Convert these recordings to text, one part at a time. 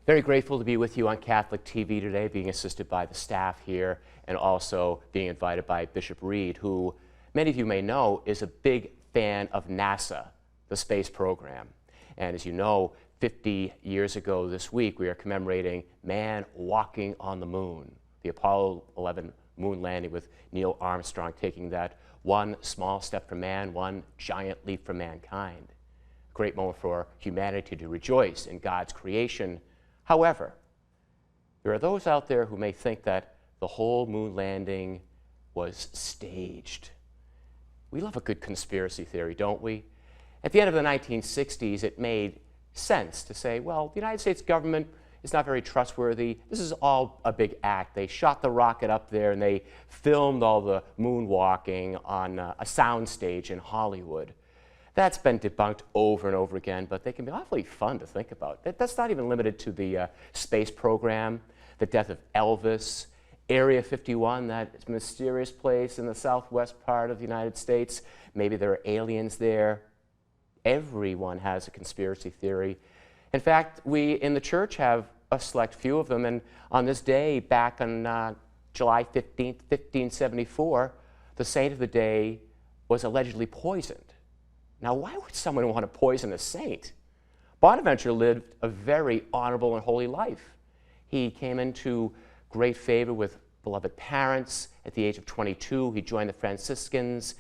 Very grateful to be with you on Catholic TV today, being assisted by the staff here and also being invited by Bishop Reed, who many of you may know is a big fan of NASA, the space program. And as you know, 50 years ago this week, we are commemorating man walking on the moon, the Apollo 11 moon landing with Neil Armstrong taking that one small step for man, one giant leap for mankind. A great moment for humanity to rejoice in God's creation. However, there are those out there who may think that the whole moon landing was staged. We love a good conspiracy theory, don't we? At the end of the 1960s, it made sense to say, well, the United States government is not very trustworthy. This is all a big act. They shot the rocket up there and they filmed all the moonwalking on a soundstage in Hollywood. That's been debunked over and over again, but they can be awfully fun to think about. That's not even limited to the space program, the death of Elvis, Area 51, that mysterious place in the southwest part of the United States. Maybe there are aliens there. Everyone has a conspiracy theory. In fact, we in the church have a select few of them, and on this day, back on July 15th, 1574, the saint of the day was allegedly poisoned. Now, why would someone want to poison a saint? Bonaventure lived a very honorable and holy life. He came into great favor with beloved parents. At the age of 22, he joined the Franciscans.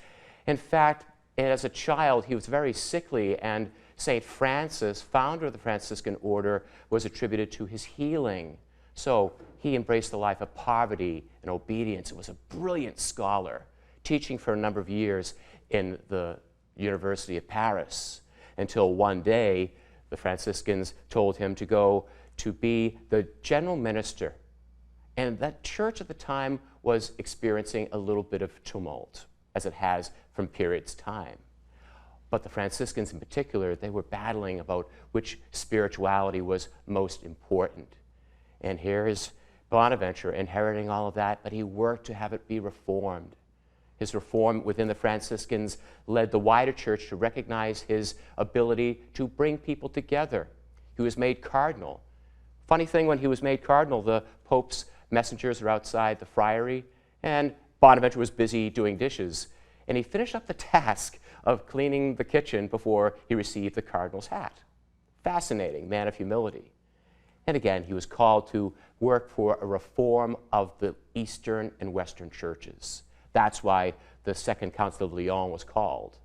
In fact, as a child, he was very sickly, and St. Francis, founder of the Franciscan order, was attributed to his healing. So he embraced the life of poverty and obedience and was a brilliant scholar, teaching for a number of years in the University of Paris, until one day the Franciscans told him to go to be the general minister. And that church at the time was experiencing a little bit of tumult, as it has from periods time. But the Franciscans in particular, they were battling about which spirituality was most important. And here is Bonaventure inheriting all of that, but he worked to have it be reformed. His reform within the Franciscans led the wider church to recognize his ability to bring people together. He was made cardinal. Funny thing, when he was made cardinal, the Pope's messengers were outside the friary, and Bonaventure was busy doing dishes. And he finished up the task of cleaning the kitchen before he received the cardinal's hat. Fascinating, man of humility. And again, he was called to work for a reform of the Eastern and Western churches. That's why the Second Council of Lyon was called.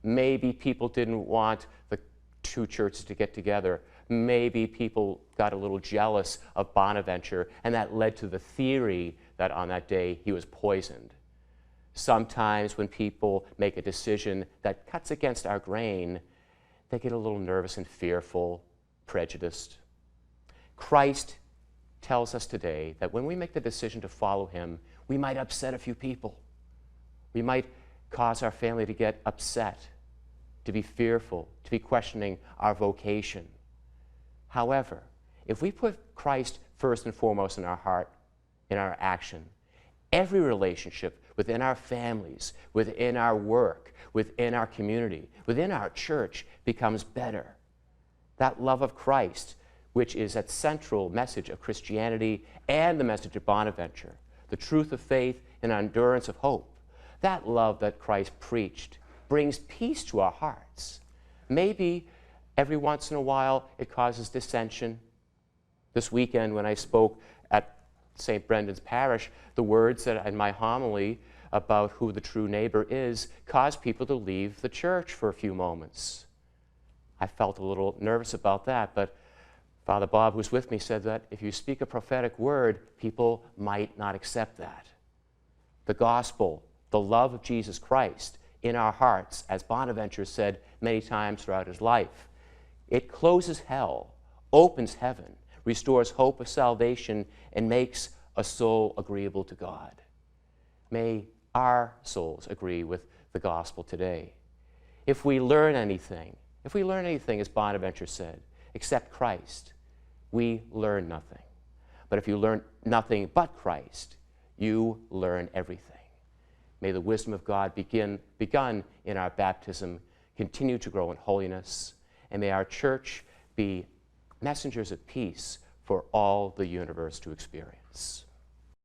Maybe people didn't want the two churches to get together. Maybe people got a little jealous of Bonaventure, and that led to the theory that on that day he was poisoned. Sometimes when people make a decision that cuts against our grain, they get a little nervous and fearful, prejudiced. Christ tells us today that when we make the decision to follow him, we might upset a few people. We might cause our family to get upset, to be fearful, to be questioning our vocation. However, if we put Christ first and foremost in our heart, in our action, every relationship within our families, within our work, within our community, within our church becomes better. That love of Christ, which is that central message of Christianity and the message of Bonaventure, the truth of faith and endurance of hope, that love that Christ preached brings peace to our hearts. Maybe every once in a while it causes dissension. This weekend when I spoke at St. Brendan's Parish, the words that in my homily about who the true neighbor is caused people to leave the church for a few moments. I felt a little nervous about that, but Father Bob, who's with me, said that if you speak a prophetic word, people might not accept that. The gospel, the love of Jesus Christ in our hearts, as Bonaventure said many times throughout his life, it closes hell, opens heaven, restores hope of salvation, and makes a soul agreeable to God. May our souls agree with the gospel today. If we learn anything, as Bonaventure said, except Christ, we learn nothing. But if you learn nothing but Christ, you learn everything. May the wisdom of God begun in our baptism continue to grow in holiness, and may our church be messengers of peace for all the universe to experience.